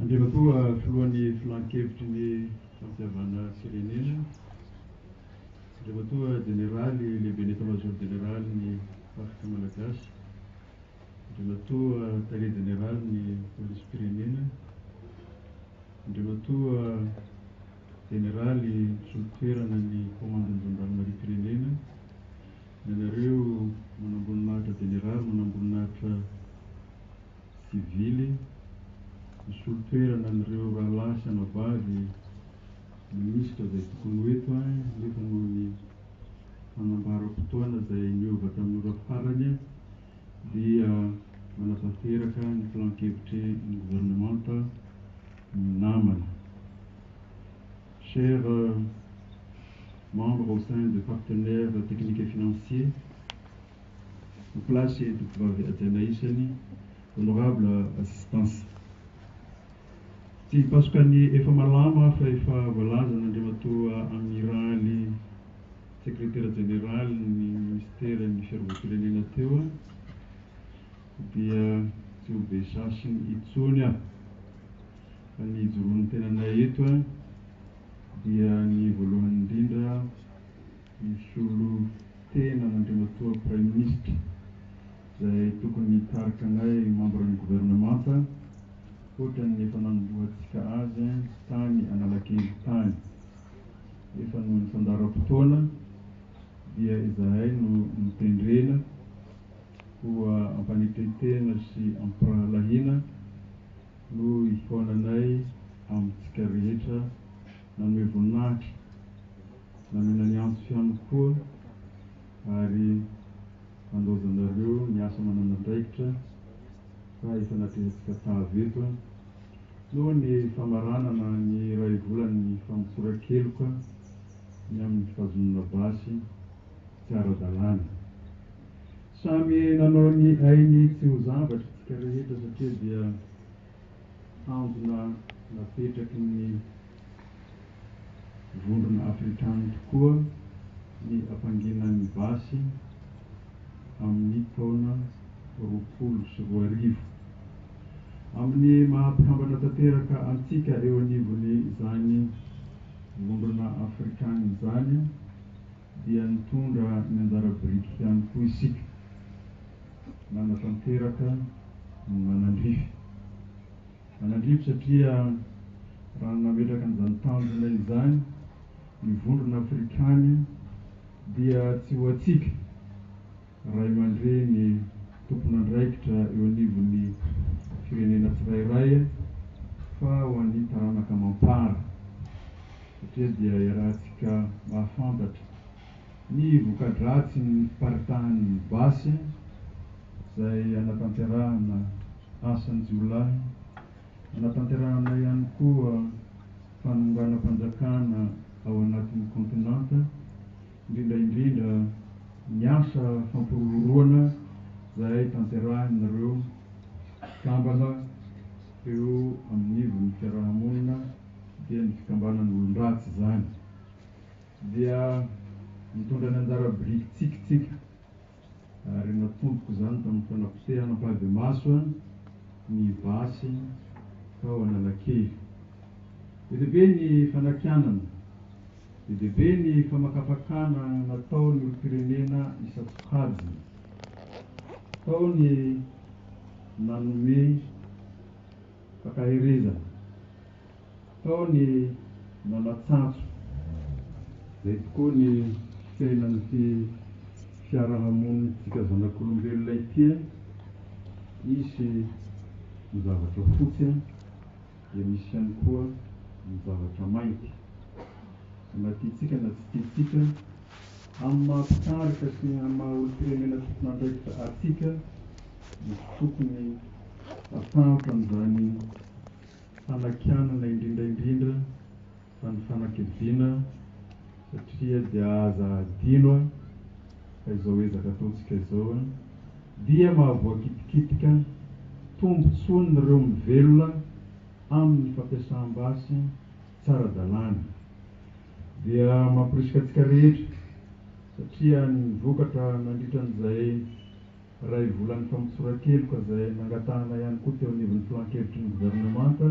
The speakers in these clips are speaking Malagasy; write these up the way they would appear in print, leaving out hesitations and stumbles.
Andriamatoa filohan'ny filan-kevitry ny fampiavana firenena, Andriamatoa Jeneraly lehibe ny état-major général ny faritra malagasy, Andriamatoa Tare Jeneraly ny polisy firenena, Andriamatoa Jeneraly solitoerana ny commandant gendarmerie firenena, nareo manamboninahitra général, manamboninahitra civily, solitoerana an'ireo rahalahy sy anabavy ministra izay tokony ho eto nefa noho ny fanambaram-potoana izay niova tamin'ny ora farany dia manatanteraka ny filan-kevitry ny gouvernemanta ny namana. Chers membres au sein de partenaires techniques et financiers, en place et de honorable assistance. Tsy pasoka ny efa malama fa efa voalaza n'Andriamatoa Amiraly secrétaire général ny ministère ny fiarovam-pirenena teo dia tsy ho be sasiny itsony fa ny joroan'ny tenanay eto dia ny voalohany indrindra ny solo tena n'Andriamatoa prime ministre izay tokony hitarika anay membre ny gouvernemanta ohatran'ny efa nanombohantsika azy tany Analakely tany. Efa noho ny fandaharam-potoana dia izahay no mitendrena ho ampanitetena sy ampirahalahiana no hifoananay amintsika rehetra nanome voninahitra namena ny antso fiano koa ary andozanareo ny asa mananandraikitra fa efa natrehantsika tavy eto noho ny famaranana ny ray volan'ny fampitoran-keloka ny amin'ny fihazonana basy tsy ara-dalàna. Samy nanao ny ainy tsy ho zavatra tsika rehetra satria dia tanjona napetraky ny vondrona afrikana tokoa ny ampanginan'ny basy amin'ny taona 2020. Amin'ny mahampihambana tanteraka antsika eo anivony izany vondrona afrikana izany dia nitondra ny anjara biriky ihany koa isika nanatanteraka manandrify satria raha nametraka an'izany tanjona izany ny vondrona afrikana dia tsy ho atsika ray aman-dreny tompon'andraikitra eo anivony firenena tsirairay fa ho an'ny taranaka mampara satria dia iarahantsika mahafantatra ny voka-dratsy ny fiparitahan'ny basy izay anatanterahana asan'ny jiolahy, anatanterahana ihany koa fanonganam-panjakana ao anatin'ny kontinanta, indrindraindrindra ny asa fampiroroana izay tanterahinareo kambana eo amin'ny nivon'ny fiarahamonina dia ny fikambanan'ny olon-dratsy izany dia mitondra ny anjara biriky tsikitsika ary natomboko izany tamin'ny fanapotehana ampady maso ny basy tao Analakely. Be dia be ny fanakianana, be dia be ny famakafakana nataony olom-pirenena Isatsokajy, taony nanome fakaherezana, taony nanatsantso izay tokoa ny fiainan'ny fiarahamonitsika zanak'olombelona ity misy ny zavatra fotsy dia misy ihany koa ny zavatra mainty. Na tiatsika na tsy tiatsika amin'ny mahampitarika sy amin'ny maha olom-pirenena tompon'andraikitra atsika misy tokony atantra amin'izany fanakianana indrindraindrindra fa ny fanakiviana satria dia aza adino fa izao ezaka ataontsika izao dia mahavoakitikitra tombontsoa n'ireo mivelona amin'ny fampiasam-basy tsara-dalàna dia mampirisika antsika rehetra satria ny vokatra nandritran'izay ray volan'ny fampitsoran-keloka izay nangatahana ihany koa teo anivon'ny filan-kevitry ny gouvernemanta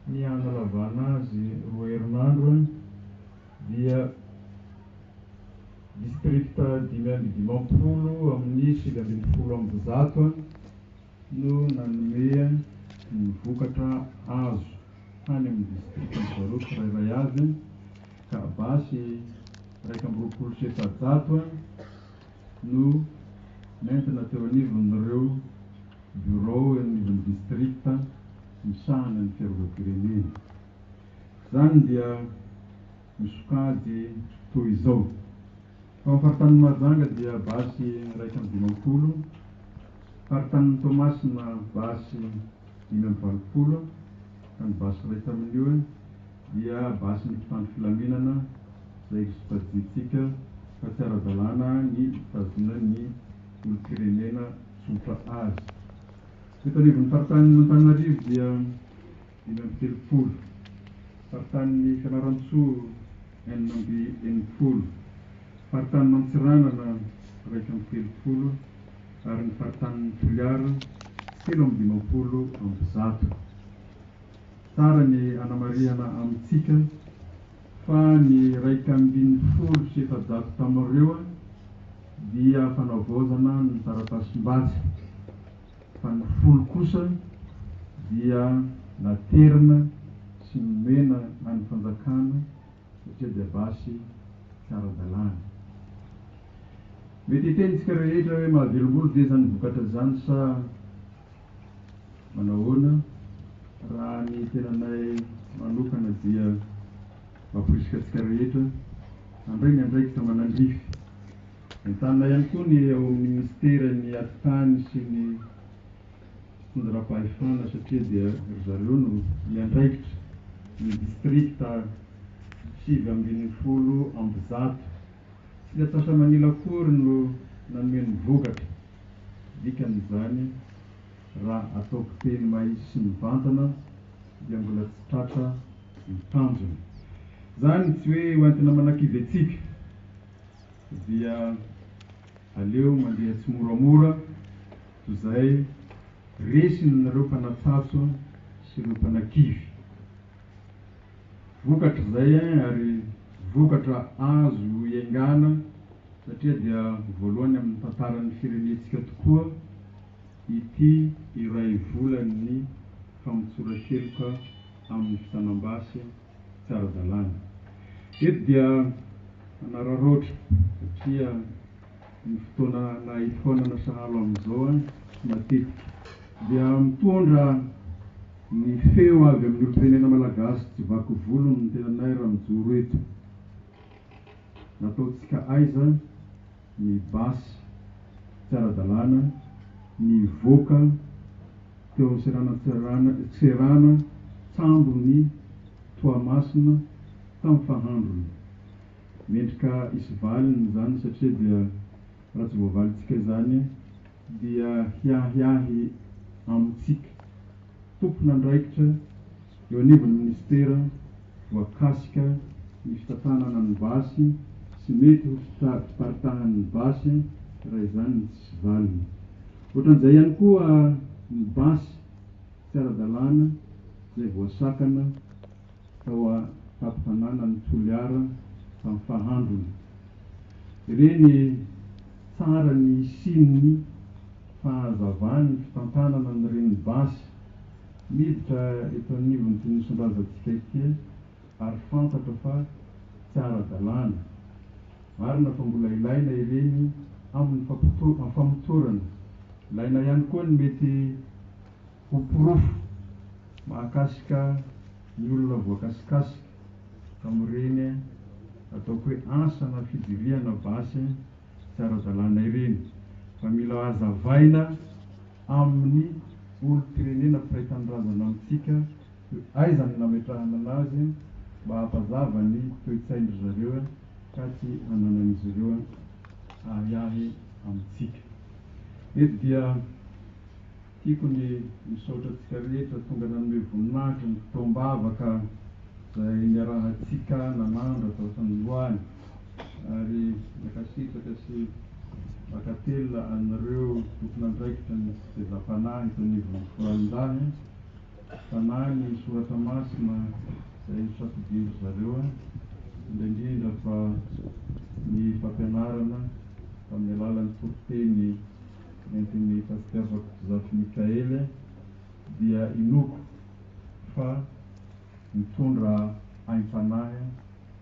ny analavana azy roa herinandro dia distrikta 520 amin'ny 720 no nanome ny vokatra azo tany amin'ny distrikta zareo tsirairay avy ka basy 127 no nentina teo anivon'ireo bureau anivon'ny distrikta misahana ny fiarovam-pirenena. Zany dia misokajy toy izao. Fa amin'ny faritany Mahajanga dia basy 120, faritany Toamasina basy 520, ka ny basy ray tamin'io dia basy ny mpitandro filaminana izay sokajitsika fa tsy ara-dalàna ny fitazona ny olom-pirenena tsotra azy. Eto anivon'ny faritany Antananarivo dia 530, faritany Fianarantsoa 480, faritany Mantsiranana 130 ary ny faritany Toliara 750. Tsara ny anamarihana amintsika fa ny 170 tamin'ireo dia fanavaozana ny taratasy-mbatsy, fa ny 10 kosa dia naterina sy nomena any fanjakana satria dia basy tsy ara-dalàna. Mety hitenitsika rehetra hoe mahavelom-bolo dia zany vokatra zany sa manahoana. Raha ny tenanay manokana dia mamporisikatsika rehetra andray ny andraikitra manandrify. Entanina ihany koa ny ao amin'ny ministera ny atitany sy ny fitondram-pahefana satria dia ry zareo no miandraikitra ny distrikta 720. Tsy dia tasa manila akory no nanome ny vokatra, dikan'izany raha ataoko teny mahitsy sy mivantana dia mbola tsy tratra ny tanjony. Zany tsy hoe hoentina manakivy atsika dia aleo mandeha tsy moramora toy izay resin'ireo mpanatsatso sy ireo mpanakivy. Vokatra zay ary vokatra azo iengana satria dia voalohany amin'ny tantaran'ny firenetsika tokoa ity iray volan'ny famontsoran-keloka amin'ny fitanam-basy tsy ara-dalàna. Eto dia manararoatra satria ny fotoana nahifonana sahalo amin'izao matetika dia mitondra ny feo avy amin'ny olom-pirenena malagasy tsy vaky volo ny tenanay raha mijoro eto. Nataotsika aiza ny basy tsy ara-dalàna ny voaka teo amin'ny Serana tsambo ny Toamasina tamin'ny fahandrony. Mendrika isy valiny zany satria dia raha tsy voavalitsika izany dia hiahiahy amintsika tompona andraikitra eo anivon'ny ministera voakasika ny fitantanana ny basy sy mety ho fiparitahan'ny basy raha izany ny tsisy valiny. Ohatran'izay ihany koa ny basy tsy ara-dalàna izay voasakana tao am-tampon-tanàna ny Toliara tamin'ny fahandrony. Ireny tsara ny sin'ny fahazavany fitantanana n'ireny basy miditra eto anivon'ny tinosondrazatsika ity ary fantatra fa tsy ara-dalàna. Marina fa mbola ilaina ireny amin'ny famotorana. Ilaina ihany koa ny mety ho porofo mahakasika ny olona voakasikasika tamin'ireny ataoko hoe asa na fijiliana basy tsy ara-dalàna ireny. Fa mila hazavaina amin'ny olom-pirenena mpiray-tanindrazana amintsika aiza ny nametrahana anazy mba hampazava ny toe-tsaindry zareo ka tsy hananan'izy ireo ahiahy amintsika. Eto dia tiako ny misaotra antsika rehetra tonga nanome voninahitra ny fotoam-bavaka izay niarahantsika nanandro tao Taniloany ary nakasitraka sy makatela an'ireo tompon'andraikitra ny fitaizam-panahy eto anivon'ny Forandahy tanàny soratra masina izay safidindry zareo indrindra fa ny fampianarana amin'ny alalan'ny toriteny nentin'ny pasteur Joseph Mikaely dia inoko fa mitondra haim-panahy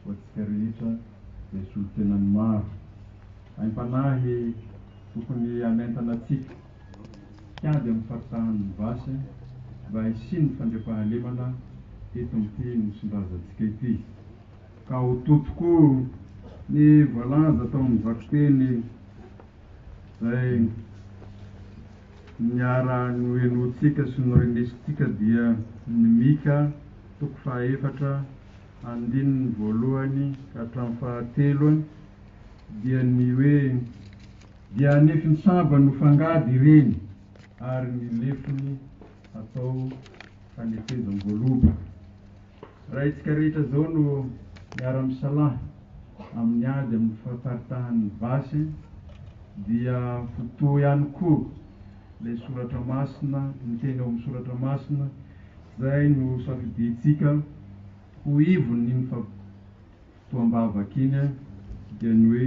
ho antsika rehetra izay solotenany maro. Haim-panahy tokony hamentana antsika kiady amin'ny faritahan'ny basy mba hisy ny fandriampahalemana eto amin'ity nosondrazantsika ity. Ka ho totokoa ny voalaza tao amin'ny vakiteny izay niara noenoantsika sy norenesitsika dia ny Mika 4:4-5 ka hatramin'ny 7 dia ny hoe dia nefiny samba no fangady ireny ary ny lefiny atao fanefezam-boaloba. Raha itsika rehetra zao no miara-misalahy amin'ny ady amin'ny faparitahan'ny basy dia fotoa ihany koa ilay soratra masina, ny teny ao amin'ny soratra masina izay no safidintsika ho ivony ny fotoam-bavaka iny dia ny hoe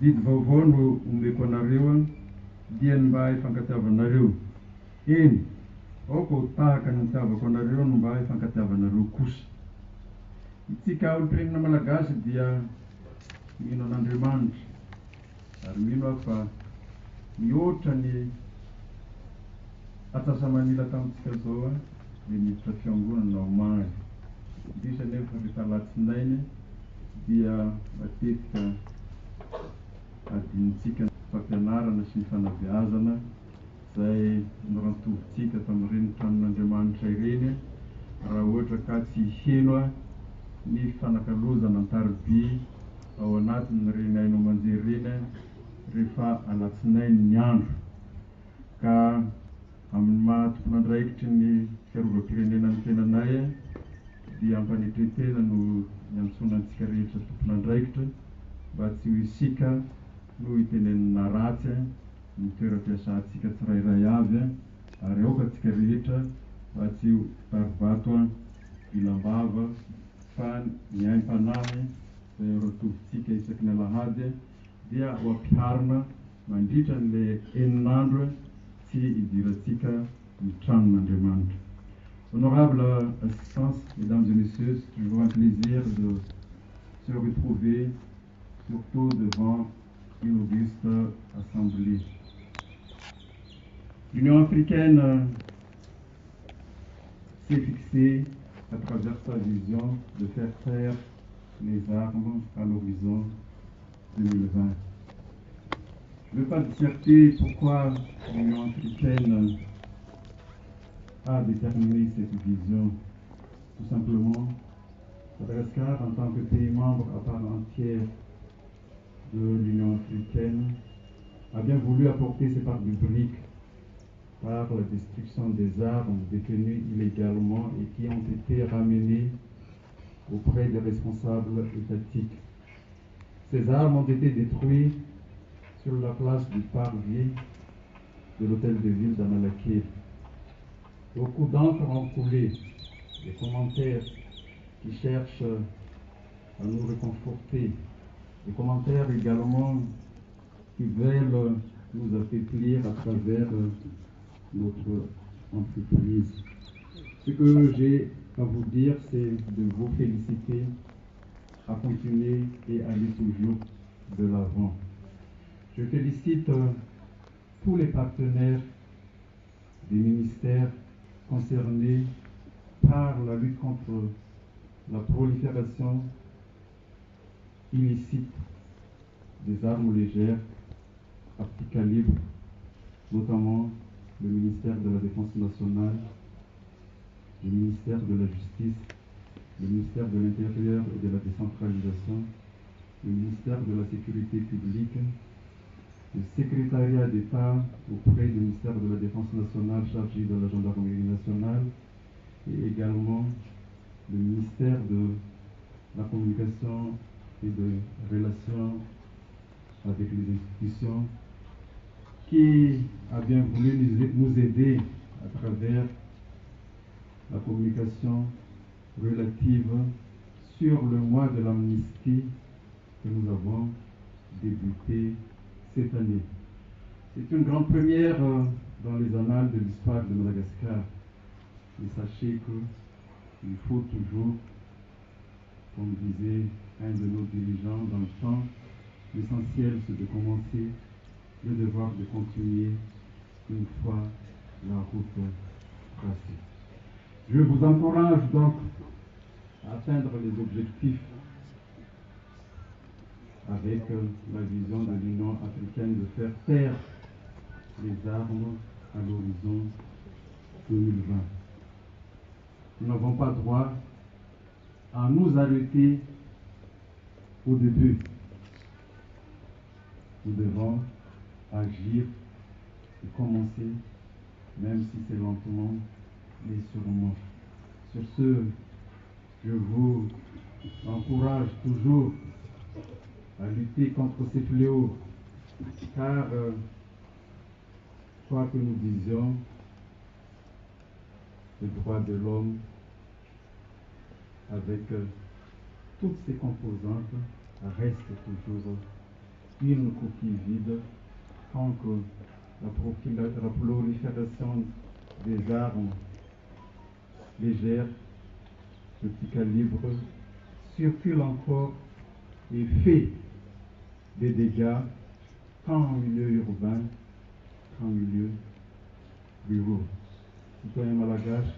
didy vaovao no omeko anareo dia ny mba hifankatiavanareo. Eny, aoko ho tahaka ny nitiavako anareo no mba hifankatiavanareo kosa. Itsika olo-pirenena malagasy dia mino an'Andriamanitra ary mino aho fa mihoatra ny atsasamanila tamintsika zao dia miditra fiangonana omaly. Indrisy anefa rehefa alatsinainy dia matetika adinitsika fampianarana sy ny fanabeazana izay norantovitsika tamin'ireny tranon'Andriamanitra ireny raha ohatra ka tsy heno ny fanakalozana an-tariby ao anatin'ireny haino aman-jery ireny rehefa alatsinainy ny andro. Ka amin'ny maha-tompon'andraikitry ny fiarovam-pirenena ny tenanay dia ampanetretena no niantsonantsika rehetra tompon'andraikitra mba tsy ho isika no hitenenina ratsy ny toeram-piasantsika tsirairay avy ary aoka antsika rehetra mba tsy ho tarivato ilambava fa ny haim-panahy izay ratovintsika isaky ny alahady dia ho ampiharina mandritra n'ilay enin'andro tsy hidirantsika ny tranon'Andriamanitra. Honorable assistance, mesdames et messieurs, c'est toujours un plaisir de se retrouver, surtout devant une auguste assemblée. L'Union africaine s'est fixée à travers sa vision de faire taire les armes à l'horizon 2020. Je ne vais pas disserter pourquoi l'Union africaine a déterminé cette vision. Tout simplement, Madagascar, en tant que pays membre à part entière de l'Union africaine, a bien voulu apporter ses parts du briques par la destruction des armes détenues illégalement et qui ont été ramenées auprès des responsables étatiques. Ces armes ont été détruites sur la place du parvis de l'hôtel de ville d'Amalakir. Beaucoup d'encre ont coulé, des commentaires qui cherchent à nous réconforter, des commentaires également qui veulent nous affaiblir à travers notre entreprise. Ce que j'ai à vous dire, c'est de vous féliciter à continuer et aller toujours de l'avant. Je félicite tous les partenaires des ministères concernés par la lutte contre la prolifération illicite des armes légères à petit calibre, notamment le ministère de la Défense nationale, le ministère de la Justice, le ministère de l'Intérieur et de la Décentralisation, le ministère de la Sécurité publique, le secrétariat d'État auprès du ministère de la Défense nationale chargé de la gendarmerie nationale et également le ministère de la Communication et de Relations avec les institutions qui a bien voulu nous aider à travers la communication relative sur le mois de l'amnistie que nous avons débuté cette année. C'est une grande première dans les annales de l'histoire de Madagascar. Et sachez qu'il faut toujours, comme disait un de nos dirigeants dans le temps, l'essentiel c'est de commencer, le devoir de continuer une fois la route tracée. Je vous encourage donc à atteindre les objectifs avec la vision de l'Union africaine de faire taire les armes à l'horizon 2020. Nous n'avons pas droit à nous arrêter au début. Nous devons agir et commencer, même si c'est lentement, mais sûrement. Sur ce, je vous encourage toujours à lutter contre ces fléaux, car quoi que nous disions, les droits de l'homme, avec toutes ses composantes, reste toujours une coquille vide tant que la prolifération des armes légères de petit calibre circule encore et fait des dégâts tant en milieu urbain qu'en milieu rural. Citoyens malgaches,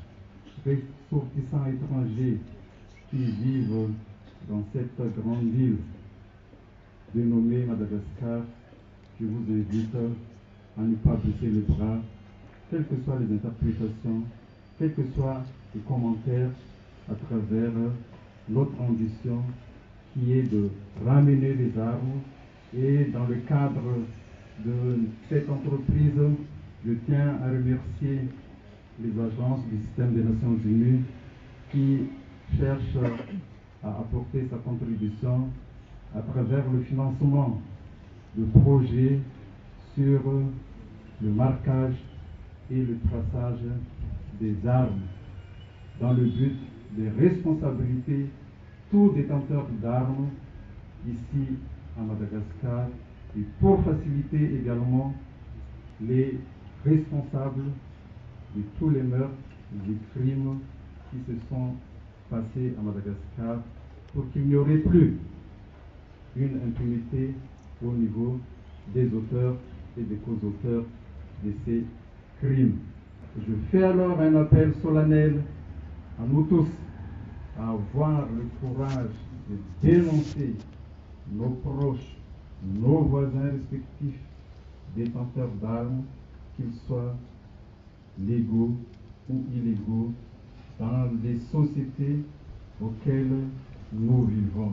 ressortissants étrangers qui vivent dans cette grande ville dénommée Madagascar, je vous invite à ne pas baisser les bras, quelles que soient les interprétations, quels que soient les commentaires à travers notre ambition qui est de ramener les armes. Et dans le cadre de cette entreprise, je tiens à remercier les agences du système des Nations Unies qui cherchent à apporter sa contribution à travers le financement de projets sur le marquage et le traçage des armes dans le but de responsabiliser tout détenteur d'armes ici à Madagascar et pour faciliter également les responsables de tous les meurtres et crimes qui se sont passés à Madagascar pour qu'il n'y aurait plus une impunité au niveau des auteurs et des co-auteurs de ces crimes. Je fais alors un appel solennel à nous tous à avoir le courage de dénoncer nos proches, nos voisins respectifs, détenteurs d'armes, qu'ils soient légaux ou illégaux, dans les sociétés auxquelles nous vivons.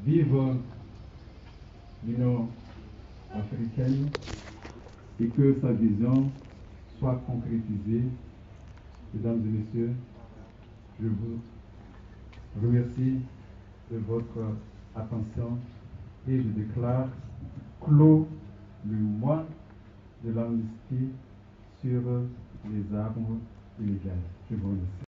Vive l'Union africaine et que sa vision soit concrétisée. Mesdames et messieurs, je vous remercie de votre attention et je déclare clos le mois de l'amnistie sur les armes illégales. Je vous remercie.